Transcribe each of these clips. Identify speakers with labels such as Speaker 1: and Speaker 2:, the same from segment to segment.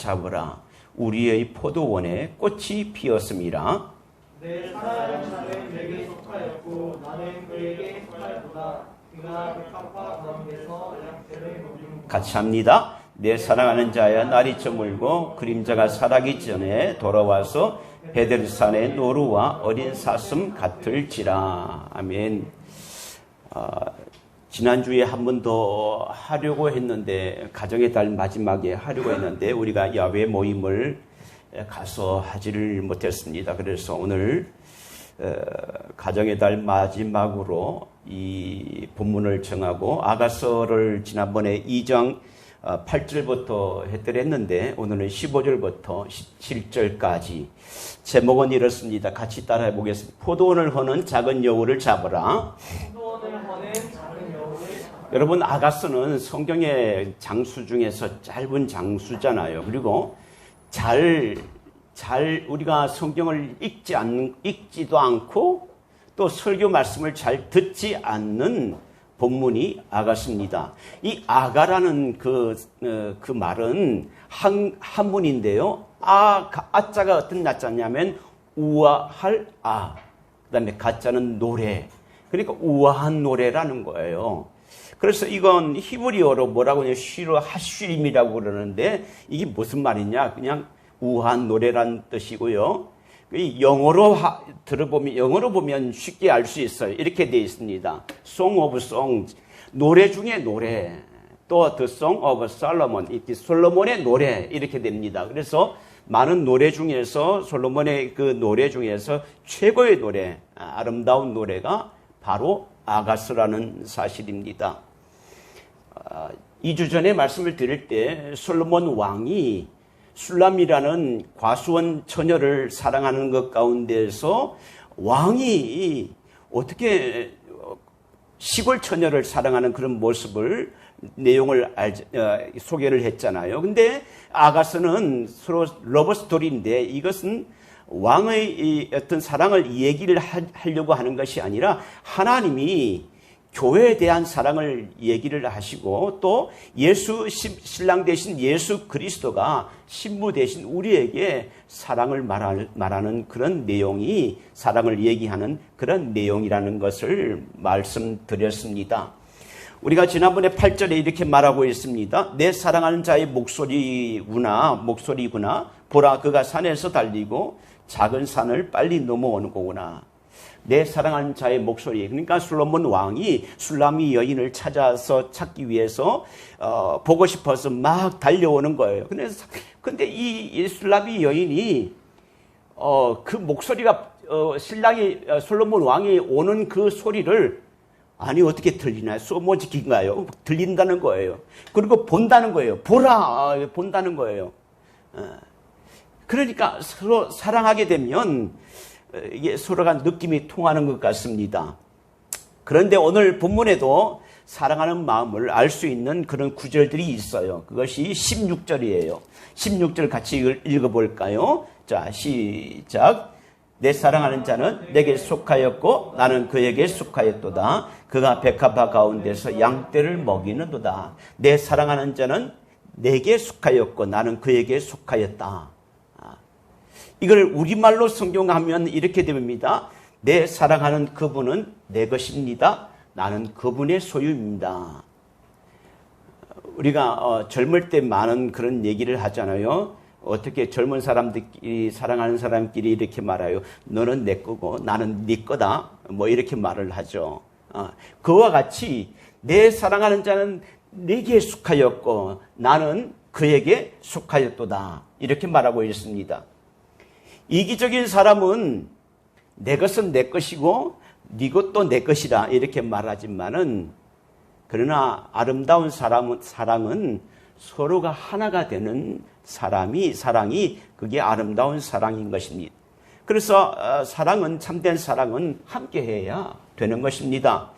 Speaker 1: 잡으라. 우리의 포도원에 꽃이 피었음이라.
Speaker 2: 내 사랑하는 자는 내게 속하였고 나는 그에게 속하였도다. 그가 백합화 가운데서 양떼를 먹이는
Speaker 1: 같이 합니다. 내 사랑하는 자야 날이 저물고 그림자가 사라기 전에 돌아와서 베들산의 노루와 어린 사슴 같을지라. 아멘. 지난주에 한 번 더 하려고 했는데, 가정의 달 마지막에 하려고 했는데 우리가 야외 모임을 가서 하지를 못했습니다. 그래서 오늘 가정의 달 마지막으로 이 본문을 정하고 아가서를 지난번에 2장 8절부터 했더랬는데 오늘은 15절부터 17절까지. 제목은 이렇습니다. 같이 따라해 보겠습니다. 포도원을 허는 작은 여우를 잡으라.
Speaker 2: 포도원을 허는 작은 여우를 잡으라.
Speaker 1: 여러분, 아가서는 성경의 장수 중에서 짧은 장수잖아요. 그리고 우리가 성경을 읽지도 않고 또 설교 말씀을 잘 듣지 않는 본문이 아가서입니다. 이 아가라는 그 말은 한문인데요. 아자가 어떤 야자냐면 우아할 아. 그 다음에 가자는 노래. 그러니까 우아한 노래라는 거예요. 그래서 이건 히브리어로 뭐라고 하냐면 쉬로 하쉬림이라고 그러는데 이게 무슨 말이냐? 그냥 우아한 노래라는 뜻이고요. 영어로 보면 쉽게 알 수 있어요. 이렇게 되어 있습니다. Song of Songs, 노래 중에 노래. 또 The Song of Solomon, 솔로몬의 노래 이렇게 됩니다. 그래서 많은 노래 중에서 솔로몬의 그 노래 중에서 최고의 노래, 아름다운 노래가 바로 아가서라는 사실입니다. 2주 전에 말씀을 드릴 때 솔로몬 왕이 술람이라는 과수원 처녀를 사랑하는 것 가운데서 왕이 어떻게 시골 처녀를 사랑하는 그런 모습을 내용을 소개를 했잖아요. 근데 아가서는 서로 러브 스토리인데 이것은 왕의 어떤 사랑을 얘기를 하려고 하는 것이 아니라 하나님이 교회에 대한 사랑을 얘기를 하시고 또 신랑 되신 예수 그리스도가 신부 되신 우리에게 사랑을 말하는 그런 내용이, 사랑을 얘기하는 그런 내용이라는 것을 말씀드렸습니다. 우리가 지난번에 8절에 이렇게 말하고 있습니다. 내 사랑하는 자의 목소리구나. 보라, 그가 산에서 달리고 작은 산을 빨리 넘어오는 거구나. 내 사랑하는 자의 목소리. 그러니까 솔로몬 왕이 술람이 여인을 찾기 위해서 보고 싶어서 막 달려오는 거예요. 근데 이 술람이 여인이 그 목소리가 솔로몬 왕이 오는 그 소리를 어떻게 들리나요? 소모지기인가요? 들린다는 거예요. 그리고 본다는 거예요. 본다는 거예요. 그러니까 서로 사랑하게 되면 이게 서로가 느낌이 통하는 것 같습니다. 그런데 오늘 본문에도 사랑하는 마음을 알 수 있는 그런 구절들이 있어요. 그것이 16절이에요. 16절 같이 읽어볼까요? 자, 시작. 내 사랑하는 자는 내게 속하였고 나는 그에게 속하였도다. 그가 백합화 가운데서 양떼를 먹이는도다. 내 사랑하는 자는 내게 속하였고 나는 그에게 속하였다. 이걸 우리말로 성경하면 이렇게 됩니다. 내 사랑하는 그분은 내 것입니다. 나는 그분의 소유입니다. 우리가 젊을 때 많은 그런 얘기를 하잖아요. 어떻게 젊은 사람들끼리, 사랑하는 사람끼리 이렇게 말해요. 너는 내 거고 나는 네 거다. 뭐 이렇게 말을 하죠. 그와 같이 내 사랑하는 자는 내게 속하였고 나는 그에게 속하였도다. 이렇게 말하고 있습니다. 이기적인 사람은 내 것은 내 것이고 네 것도 내 것이다 이렇게 말하지만은, 그러나 아름다운 사랑은 서로가 하나가 되는 사랑이 그게 아름다운 사랑인 것입니다. 그래서 참된 사랑은 함께해야 되는 것입니다.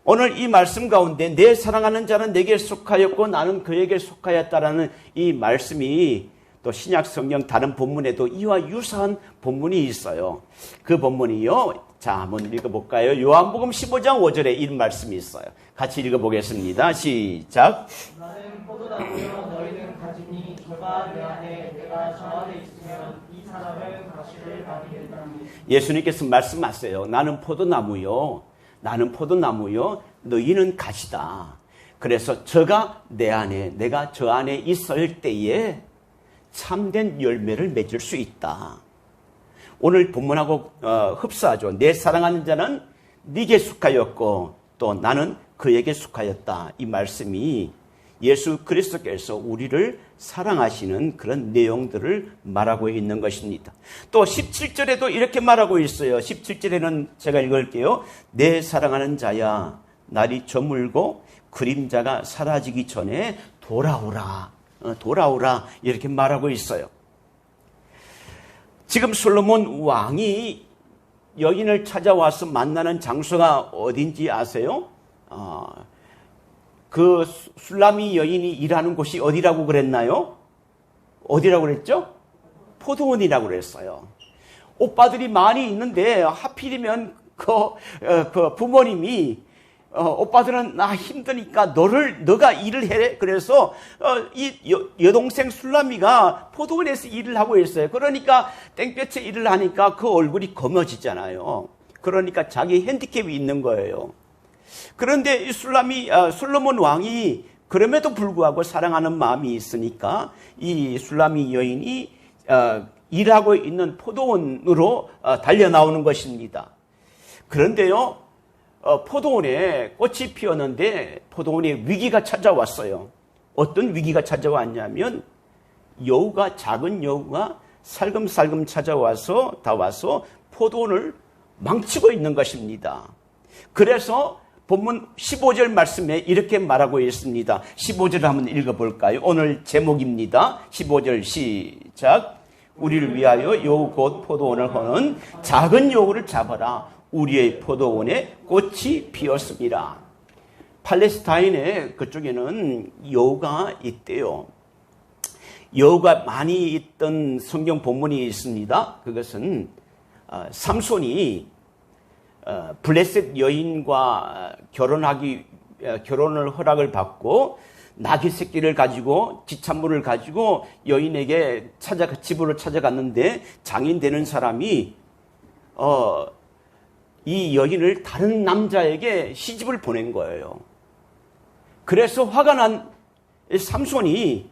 Speaker 1: 오늘 이 말씀 가운데 내 사랑하는 자는 내게 속하였고 나는 그에게 속하였다라는 이 말씀이 또 신약 성경 다른 본문에도 이와 유사한 본문이 있어요. 그 본문이요, 자, 한번 읽어볼까요? 요한복음 15장 5절에 이런 말씀이 있어요. 같이 읽어보겠습니다. 시작.
Speaker 2: 나는 포도나무요 너희는 가지니 저가 내 안에 내가 저 안에 있으면 이 사람은 가시를 많이 낸다.
Speaker 1: 예수님께서 말씀하세요. 나는 포도나무요. 나는 포도나무요. 너희는 가시다. 그래서 저가 내 안에, 내가 저 안에 있을 때에 참된 열매를 맺을 수 있다. 오늘 본문하고 흡사하죠. 내 사랑하는 자는 네게 속하였고 또 나는 그에게 속하였다. 이 말씀이 예수 그리스도께서 우리를 사랑하시는 그런 내용들을 말하고 있는 것입니다. 또 17절에도 이렇게 말하고 있어요. 17절에는 제가 읽을게요. 내 사랑하는 자야, 날이 저물고 그림자가 사라지기 전에 돌아오라. 돌아오라. 이렇게 말하고 있어요. 지금 솔로몬 왕이 여인을 찾아와서 만나는 장소가 어딘지 아세요? 그 술라미 여인이 일하는 곳이 어디라고 그랬나요? 어디라고 그랬죠? 포도원이라고 그랬어요. 오빠들이 많이 있는데 하필이면 그 부모님이 오빠들은 나 힘드니까 너가 일을 해. 그래서 이 여동생 술라미가 포도원에서 일을 하고 있어요. 그러니까 땡볕에 일을 하니까 그 얼굴이 검어지잖아요. 그러니까 자기 핸디캡이 있는 거예요. 그런데 이 솔로몬 왕이 그럼에도 불구하고 사랑하는 마음이 있으니까 이 술라미 여인이 일하고 있는 포도원으로 달려 나오는 것입니다. 그런데요, 포도원에 꽃이 피었는데 포도원에 위기가 찾아왔어요. 어떤 위기가 찾아왔냐면 작은 여우가 살금살금 찾아와서 포도원을 망치고 있는 것입니다. 그래서 본문 15절 말씀에 이렇게 말하고 있습니다. 15절을 한번 읽어볼까요? 오늘 제목입니다. 15절 시작. 우리를 위하여 여우 곧 포도원을 허는 작은 여우를 잡아라. 우리의 포도원에 꽃이 피었습니다. 팔레스타인의 그쪽에는 여우가 있대요. 여우가 많이 있던 성경 본문이 있습니다. 그것은 삼손이 블레셋 여인과 결혼을 허락을 받고 나귀 새끼를 가지고 지참물을 가지고 여인에게 집으로 찾아갔는데 장인 되는 사람이 이 여인을 다른 남자에게 시집을 보낸 거예요. 그래서 화가 난 삼손이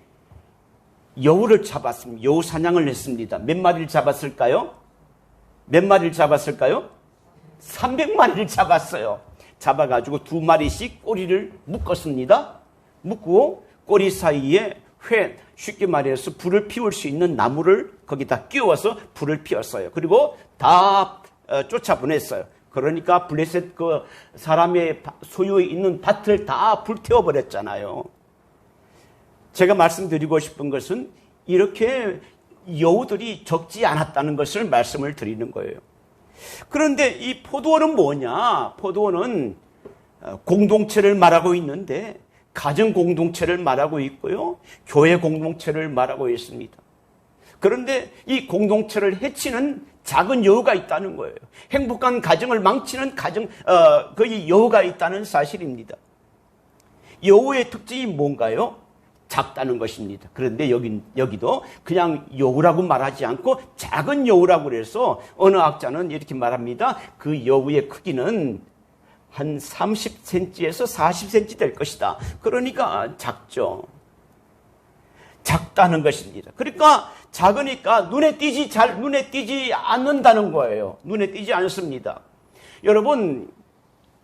Speaker 1: 여우를 잡았습니다. 여우 사냥을 했습니다. 몇 마리를 잡았을까요? 300마리를 잡았어요. 잡아가지고 2마리씩 꼬리를 묶었습니다. 묶고 꼬리 사이에 쉽게 말해서 불을 피울 수 있는 나무를 거기다 끼워서 불을 피웠어요. 그리고 다 쫓아보냈어요. 그러니까 블레셋 그 사람의 소유에 있는 밭을 다 불태워버렸잖아요. 제가 말씀드리고 싶은 것은 이렇게 여우들이 적지 않았다는 것을 말씀을 드리는 거예요. 그런데 이 포도원은 뭐냐? 포도원은 공동체를 말하고 있는데 가정 공동체를 말하고 있고요. 교회 공동체를 말하고 있습니다. 그런데 이 공동체를 해치는 작은 여우가 있다는 거예요. 행복한 가정을 망치는 그 여우가 있다는 사실입니다. 여우의 특징이 뭔가요? 작다는 것입니다. 그런데 여기도 그냥 여우라고 말하지 않고 작은 여우라고 그래서 어느 학자는 이렇게 말합니다. 그 여우의 크기는 한 30cm에서 40cm 될 것이다. 그러니까 작죠. 작다는 것입니다. 그러니까 작으니까 눈에 띄지 않는다는 거예요. 눈에 띄지 않습니다. 여러분,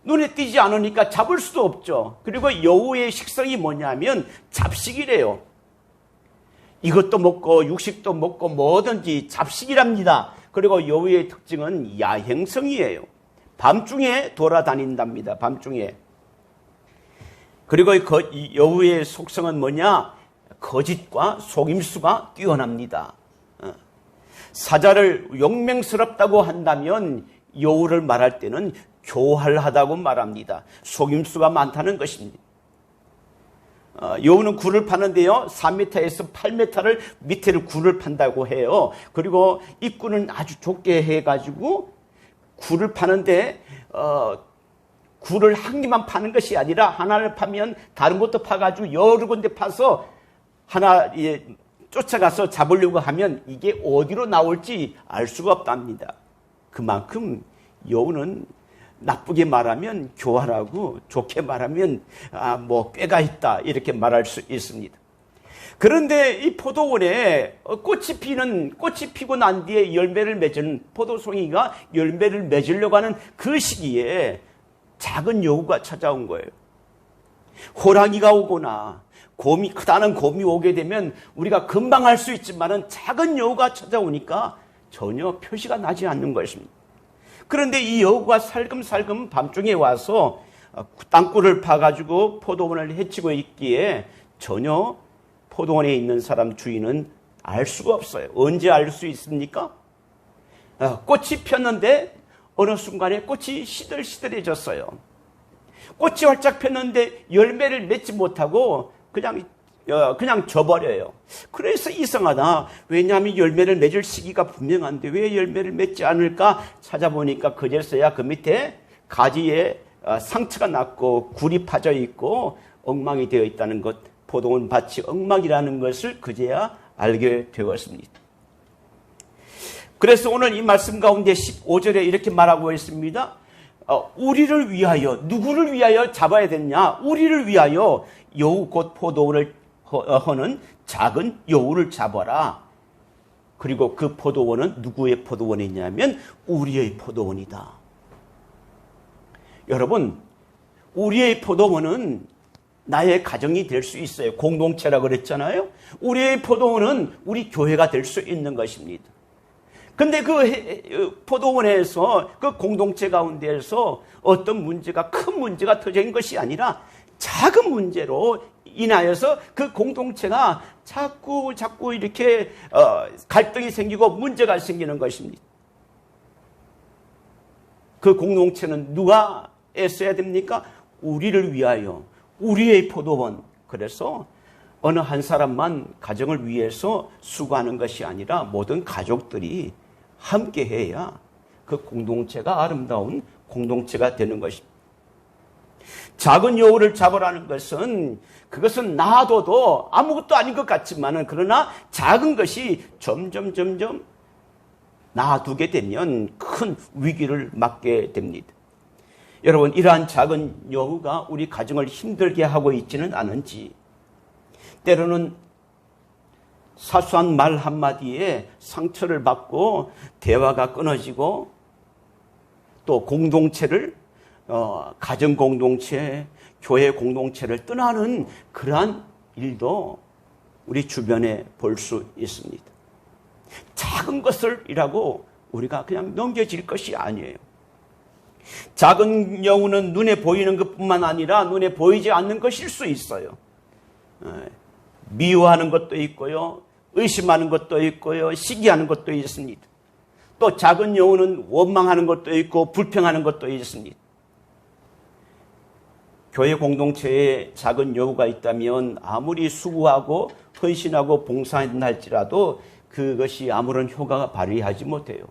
Speaker 1: 눈에 띄지 않으니까 잡을 수도 없죠. 그리고 여우의 식성이 뭐냐면 잡식이래요. 이것도 먹고 육식도 먹고 뭐든지 잡식이랍니다. 그리고 여우의 특징은 야행성이에요. 밤중에 돌아다닌답니다. 밤중에. 그리고 이 여우의 속성은 뭐냐? 거짓과 속임수가 뛰어납니다. 사자를 용맹스럽다고 한다면 여우를 말할 때는 교활하다고 말합니다. 속임수가 많다는 것입니다. 여우는 굴을 파는데요, 4m에서 8m를 밑에를 굴을 판다고 해요. 그리고 입구는 아주 좁게 해가지고 굴을 파는데 굴을 한 개만 파는 것이 아니라 하나를 파면 다른 것도 파가지고 여러 군데 파서 하나 쫓아가서 잡으려고 하면 이게 어디로 나올지 알 수가 없답니다. 그만큼 여우는 나쁘게 말하면 교활하고 좋게 말하면 꾀가 있다 이렇게 말할 수 있습니다. 그런데 이 포도원에 꽃이 피고 난 뒤에 열매를 맺은 포도송이가 열매를 맺으려고 하는 그 시기에 작은 여우가 찾아온 거예요. 호랑이가 오거나 크다는 곰이 오게 되면 우리가 금방 알 수 있지만은 작은 여우가 찾아오니까 전혀 표시가 나지 않는 것입니다. 그런데 이 여우가 살금살금 밤중에 와서 땅굴을 파가지고 포도원을 해치고 있기에 전혀 포도원에 있는 사람 주인은 알 수가 없어요. 언제 알 수 있습니까? 꽃이 폈는데 어느 순간에 꽃이 시들시들해졌어요. 꽃이 활짝 폈는데 열매를 맺지 못하고 그냥 져버려요. 그래서 이상하다. 왜냐하면 열매를 맺을 시기가 분명한데 왜 열매를 맺지 않을까 찾아보니까 그제서야 그 밑에 가지에 상처가 났고 굴이 파져 있고 엉망이 되어 있다는 것, 포도원 밭이 엉망이라는 것을 그제야 알게 되었습니다. 그래서 오늘 이 말씀 가운데 15절에 이렇게 말하고 있습니다. 우리를 위하여, 누구를 위하여 잡아야 됐냐? 우리를 위하여 여우 곧 포도원을 허는 작은 여우를 잡아라. 그리고 그 포도원은 누구의 포도원이냐면 우리의 포도원이다. 여러분, 우리의 포도원은 나의 가정이 될 수 있어요. 공동체라고 그랬잖아요. 우리의 포도원은 우리 교회가 될 수 있는 것입니다. 근데 그 포도원에서 그 공동체 가운데에서 어떤 문제가 큰 문제가 터진 것이 아니라 작은 문제로 인하여서 그 공동체가 자꾸 이렇게 갈등이 생기고 문제가 생기는 것입니다. 그 공동체는 누가 애써야 됩니까? 우리를 위하여, 우리의 포도원. 그래서 어느 한 사람만 가정을 위해서 수고하는 것이 아니라 모든 가족들이 함께 해야 그 공동체가 아름다운 공동체가 되는 것입니다. 작은 여우를 잡으라는 것은 그것은 놔둬도 아무것도 아닌 것 같지만은 그러나 작은 것이 점점 놔두게 되면 큰 위기를 맞게 됩니다. 여러분, 이러한 작은 여우가 우리 가정을 힘들게 하고 있지는 않은지 때로는 사소한 말 한마디에 상처를 받고 대화가 끊어지고 또 공동체를 가정 공동체, 교회 공동체를 떠나는 그러한 일도 우리 주변에 볼 수 있습니다. 작은 것을이라고 우리가 그냥 넘겨질 것이 아니에요. 작은 여우는 눈에 보이는 것뿐만 아니라 눈에 보이지 않는 것일 수 있어요. 미워하는 것도 있고요, 의심하는 것도 있고요, 시기하는 것도 있습니다. 또 작은 여우는 원망하는 것도 있고 불평하는 것도 있습니다. 교회 공동체에 작은 여우가 있다면 아무리 수고하고 헌신하고 봉사한다 할지라도 그것이 아무런 효과가 발휘하지 못해요.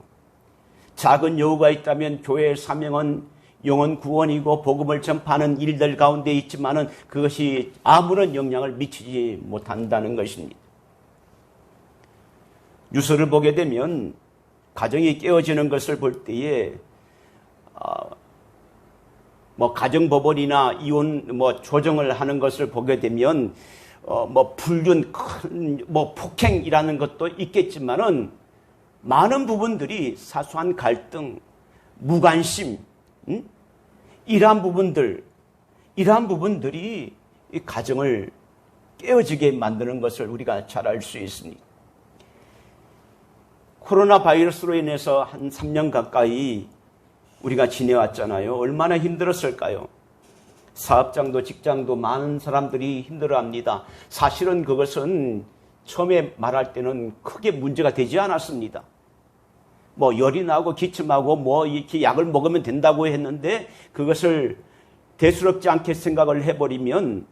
Speaker 1: 작은 여우가 있다면 교회의 사명은 영혼 구원이고 복음을 전파하는 일들 가운데 있지만은 그것이 아무런 영향을 미치지 못한다는 것입니다. 뉴스를 보게 되면 가정이 깨어지는 것을 볼 때에 가정법원이나 이혼 조정을 하는 것을 보게 되면 불륜, 폭행이라는 것도 있겠지만은 많은 부분들이 사소한 갈등, 무관심, 이러한 부분들이 이 가정을 깨어지게 만드는 것을 우리가 잘 알 수 있습니다. 코로나 바이러스로 인해서 한 3년 가까이 우리가 지내왔잖아요. 얼마나 힘들었을까요? 사업장도 직장도 많은 사람들이 힘들어합니다. 사실은 그것은 처음에 말할 때는 크게 문제가 되지 않았습니다. 열이 나고 기침하고 이렇게 약을 먹으면 된다고 했는데 그것을 대수롭지 않게 생각을 해버리면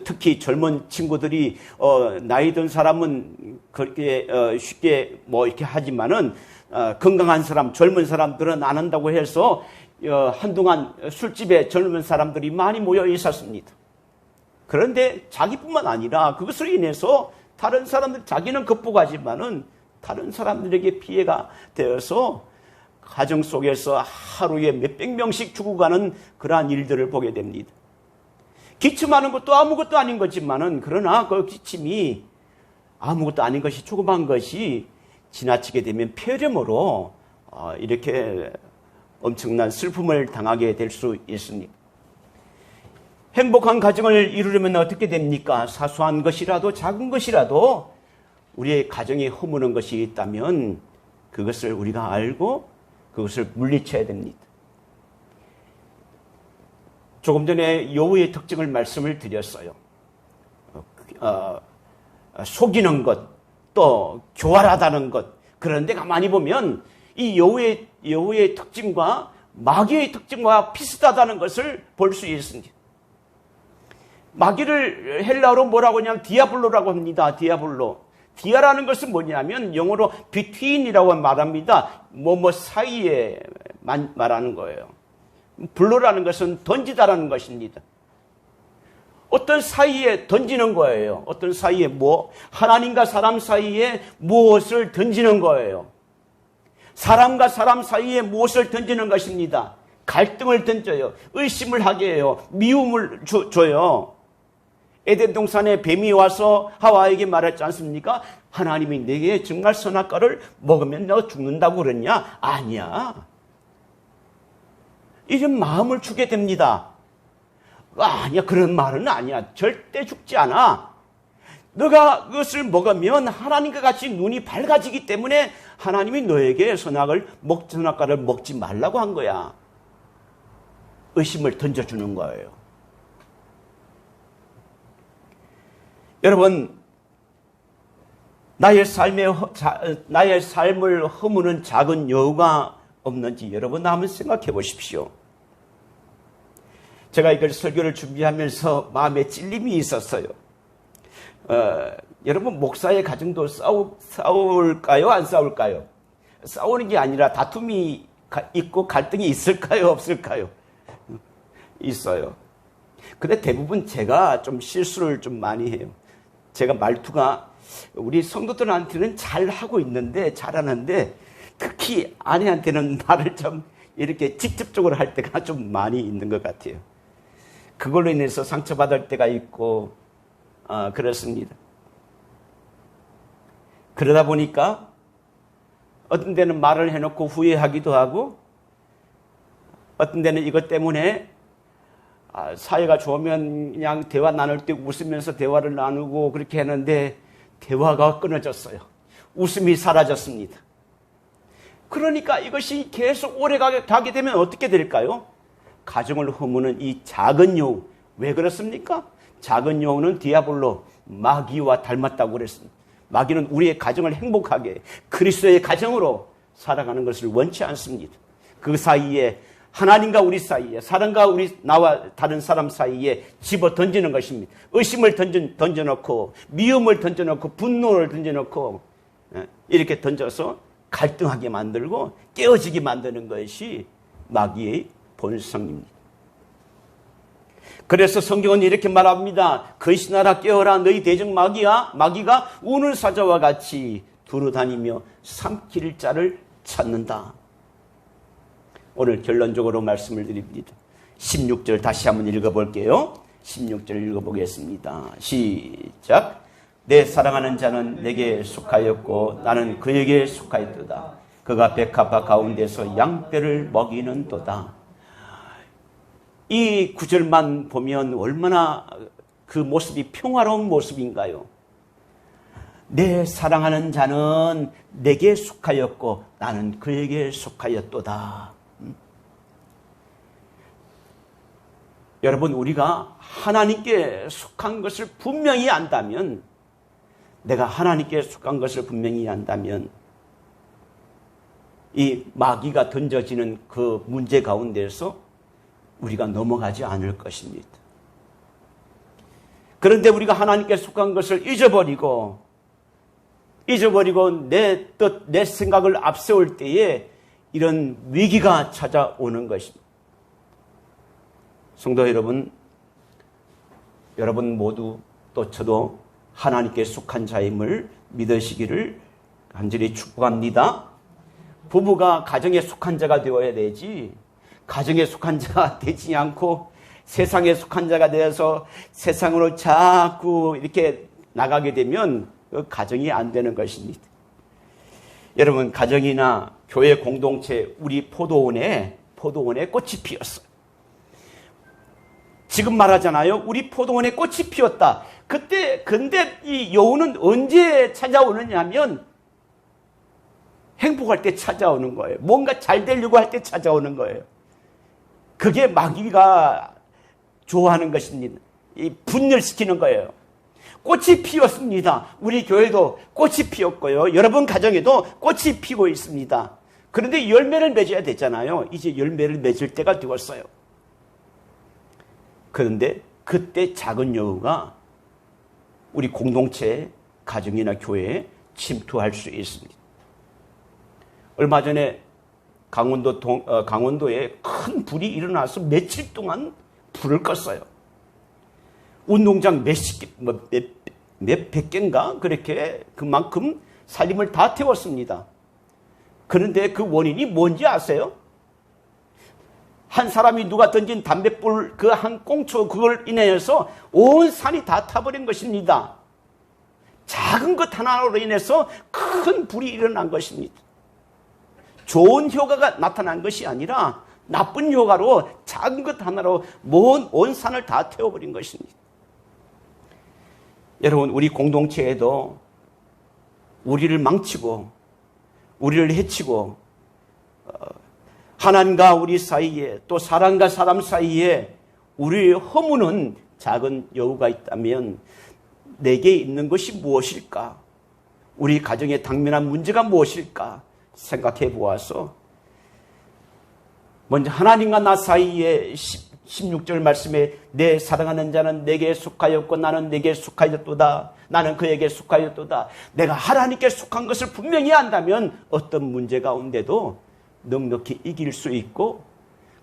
Speaker 1: 특히 젊은 친구들이 나이 든 사람은 그렇게 쉽게 이렇게 하지만은 건강한 사람, 젊은 사람들은 안 한다고 해서 한동안 술집에 젊은 사람들이 많이 모여 있었습니다. 그런데 자기뿐만 아니라 그것으로 인해서 다른 사람들, 자기는 극복하지만은 다른 사람들에게 피해가 되어서 가정 속에서 하루에 몇백 명씩 죽어가는 그러한 일들을 보게 됩니다. 기침하는 것도 아무것도 아닌 거지만은, 그러나 그 기침이 아무것도 아닌 것이, 조그만 것이 지나치게 되면 폐렴으로 이렇게 엄청난 슬픔을 당하게 될 수 있습니다. 행복한 가정을 이루려면 어떻게 됩니까? 사소한 것이라도, 작은 것이라도 우리의 가정에 허무는 것이 있다면 그것을 우리가 알고 그것을 물리쳐야 됩니다. 조금 전에 여우의 특징을 말씀을 드렸어요. 속이는 것, 또 교활하다는 것. 그런데 가만히 보면 이 여우의 특징과 마귀의 특징과 비슷하다는 것을 볼 수 있습니다. 마귀를 헬라어로 뭐라고 하냐면 디아블로라고 합니다. 디아블로. 디아라는 것은 뭐냐면 영어로 between이라고 말합니다. 뭐뭐 사이에 말하는 거예요. 블로라는 것은 던지다라는 것입니다. 어떤 사이에 던지는 거예요. 어떤 사이에 하나님과 사람 사이에 무엇을 던지는 거예요. 사람과 사람 사이에 무엇을 던지는 것입니다. 갈등을 던져요. 의심을 하게 해요. 미움을 줘요. 에덴 동산에 뱀이 와서 하와에게 말했지 않습니까? 하나님이 내게 정말 선악과를 먹으면 너 죽는다고 그랬냐? 아니야. 이런 마음을 주게 됩니다. 아니야, 그런 말은 아니야. 절대 죽지 않아. 너가 그것을 먹으면 하나님과 같이 눈이 밝아지기 때문에 하나님이 너에게 선악과를 먹지 말라고 한 거야. 의심을 던져주는 거예요. 여러분, 나의 삶을 허무는 작은 여우가 없는지 여러분 한번 생각해 보십시오. 제가 이걸 설교를 준비하면서 마음에 찔림이 있었어요. 여러분, 목사의 가정도 싸울까요? 안 싸울까요? 싸우는 게 아니라 다툼이 있고 갈등이 있을까요? 없을까요? 있어요. 근데 대부분 제가 좀 실수를 좀 많이 해요. 제가 말투가 우리 성도들한테는 잘하고 있는데, 잘하는데, 특히 아내한테는 말을 좀 이렇게 직접적으로 할 때가 좀 많이 있는 것 같아요. 그걸로 인해서 상처받을 때가 있고, 그렇습니다. 그러다 보니까 어떤 데는 말을 해놓고 후회하기도 하고, 어떤 데는 이것 때문에 사이가 좋으면 그냥 대화 나눌 때 웃으면서 대화를 나누고 그렇게 하는데 대화가 끊어졌어요. 웃음이 사라졌습니다. 그러니까 이것이 계속 오래 가게 되면 어떻게 될까요? 가정을 허무는 이 작은 여우. 왜 그렇습니까? 작은 여우는 디아블로, 마귀와 닮았다고 그랬습니다. 마귀는 우리의 가정을 행복하게 그리스도의 가정으로 살아가는 것을 원치 않습니다. 그 사이에 하나님과 우리 사이에, 사람과 나와 다른 사람 사이에 집어 던지는 것입니다. 의심을 던져놓고, 미움을 던져놓고, 분노를 던져놓고, 이렇게 던져서 갈등하게 만들고 깨어지게 만드는 것이 마귀의 본성입니다. 그래서 성경은 이렇게 말합니다. 거짓나라 깨어라, 너희 대적 마귀가 우는 사자와 같이 두루다니며 삼킬 자를 찾는다. 오늘 결론적으로 말씀을 드립니다. 16절 다시 한번 읽어볼게요. 16절 읽어보겠습니다. 시작. 내 사랑하는 자는 내게 속하였고 나는 그에게 속하였도다. 그가 백합화 가운데서 양떼를 먹이는도다. 이 구절만 보면 얼마나 그 모습이 평화로운 모습인가요? 내 사랑하는 자는 내게 속하였고 나는 그에게 속하였도다. 여러분, 우리가 하나님께 속한 것을 분명히 안다면, 내가 하나님께 속한 것을 분명히 안다면 이 마귀가 던져지는 그 문제 가운데서 우리가 넘어가지 않을 것입니다. 그런데 우리가 하나님께 속한 것을 잊어버리고 잊어버리고 내 뜻, 내 생각을 앞세울 때에 이런 위기가 찾아오는 것입니다. 성도 여러분, 여러분 모두 또 저도 하나님께 속한 자임을 믿으시기를 간절히 축복합니다. 부부가 가정에 속한 자가 되어야 되지, 가정에 속한 자가 되지 않고 세상에 속한 자가 되어서 세상으로 자꾸 이렇게 나가게 되면 그 가정이 안 되는 것입니다. 여러분, 가정이나 교회 공동체, 우리 포도원에 꽃이 피었어요. 지금 말하잖아요. 우리 포도원에 꽃이 피었다. 근데 이 여우는 언제 찾아오느냐 하면 행복할 때 찾아오는 거예요. 뭔가 잘 되려고 할 때 찾아오는 거예요. 그게 마귀가 좋아하는 것입니다. 이 분열시키는 거예요. 꽃이 피었습니다. 우리 교회도 꽃이 피었고요. 여러분 가정에도 꽃이 피고 있습니다. 그런데 열매를 맺어야 되잖아요. 이제 열매를 맺을 때가 되었어요. 그런데 그때 작은 여우가 우리 공동체, 가정이나 교회에 침투할 수 있습니다. 얼마 전에 강원도에 큰 불이 일어나서 며칠 동안 불을 껐어요. 운동장 몇백 개인가 그렇게 그만큼 살림을 다 태웠습니다. 그런데 그 원인이 뭔지 아세요? 한 사람이 누가 던진 담뱃불 그 한 꽁초 그걸 인해서 온 산이 다 타버린 것입니다. 작은 것 하나로 인해서 큰 불이 일어난 것입니다. 좋은 효과가 나타난 것이 아니라 나쁜 효과로 작은 것 하나로 온 산을 다 태워버린 것입니다. 여러분, 우리 공동체에도 우리를 망치고 우리를 해치고 하나님과 우리 사이에 또 사람과 사람 사이에 우리를 허무는 작은 여우가 있다면 내게 있는 것이 무엇일까? 우리 가정에 당면한 문제가 무엇일까? 생각해 보아서 먼저 하나님과 나 사이에 16절 말씀에 내 사랑하는 자는 내게 속하였고 나는 내게 속하였도다. 나는 그에게 속하였도다. 내가 하나님께 속한 것을 분명히 안다면 어떤 문제 가운데도 넉넉히 이길 수 있고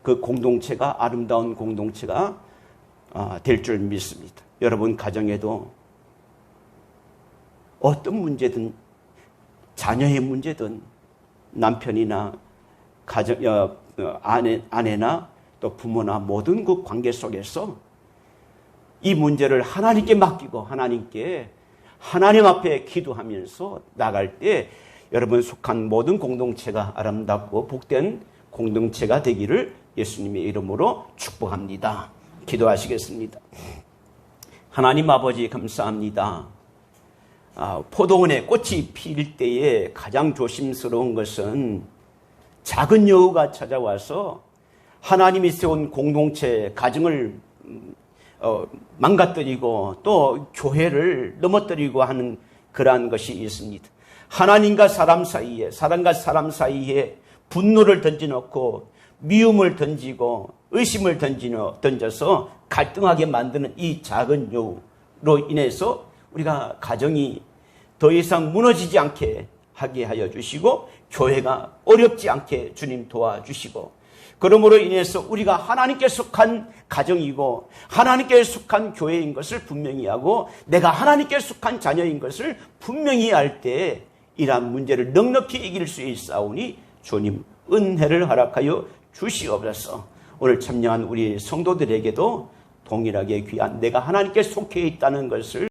Speaker 1: 그 공동체가 아름다운 공동체가 될 줄 믿습니다. 여러분 가정에도 어떤 문제든 자녀의 문제든 남편이나 아내나 또 부모나 모든 그 관계 속에서 이 문제를 하나님께 맡기고 하나님 앞에 기도하면서 나갈 때 여러분 속한 모든 공동체가 아름답고 복된 공동체가 되기를 예수님의 이름으로 축복합니다. 기도하시겠습니다. 하나님 아버지 감사합니다. 포도원에 꽃이 필 때에 가장 조심스러운 것은 작은 여우가 찾아와서 하나님이 세운 공동체, 가정을 망가뜨리고 또 교회를 넘어뜨리고 하는 그러한 것이 있습니다. 하나님과 사람 사이에, 사람과 사람 사이에 분노를 던져놓고 미움을 던지고 의심을 던져서 갈등하게 만드는 이 작은 여우로 인해서 우리가 가정이 더 이상 무너지지 않게 하게 하여 주시고 교회가 어렵지 않게 주님 도와주시고 그러므로 인해서 우리가 하나님께 속한 가정이고 하나님께 속한 교회인 것을 분명히 하고 내가 하나님께 속한 자녀인 것을 분명히 할 때 이러한 문제를 넉넉히 이길 수 있사오니 주님 은혜를 허락하여 주시옵소서. 오늘 참여한 우리 성도들에게도 동일하게 귀한 내가 하나님께 속해 있다는 것을